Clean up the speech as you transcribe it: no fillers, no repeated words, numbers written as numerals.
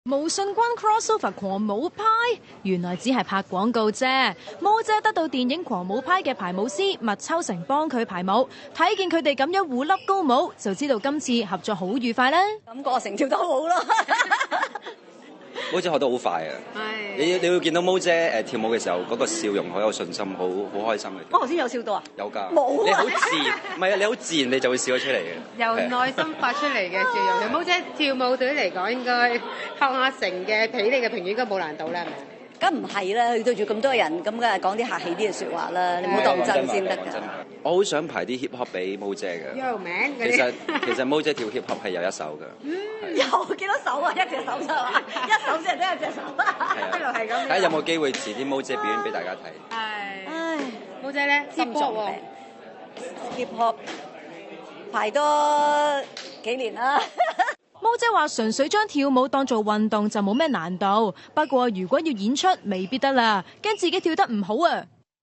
無信關 crossover 狂舞派，原來只係拍廣告啫。毛姐得到電影狂舞派嘅排舞師麥秋成幫佢排舞，睇見佢哋咁樣互笠高舞，就知道今次合作好愉快啦。感覺成跳得好好咯。毛姐學得好快啊！你會見到毛姐跳舞嘅時候嗰個笑容好有信心，好開心嘅。我頭先有笑到啊？有㗎。冇啊！你好自然，唔係啊！你好自然，你就會笑咗出嚟嘅。由內心發出嚟嘅笑容。毛姐跳舞對嚟講，應該學阿成嘅俾你嘅評語應該冇難度啦，係咪？梗唔係啦，佢對住咁多人，咁梗係講啲客氣啲嘅説話啦，你唔好當真先得㗎。我好想排啲 hip hop 俾毛姐嘅。有名其實毛姐跳 hip hop 係有一手㗎。有幾多手啊？一隻手啫嘛，一手先係得一隻手。一路係咁。睇下有冇機會遲啲毛姐表演俾大家睇。係。唉，毛姐咧，心臟病。hip hop 排多幾年啦。毛姐話純粹將跳舞當做運動就冇咩難度，不過如果要演出未必得啦，驚自己跳得唔好啊。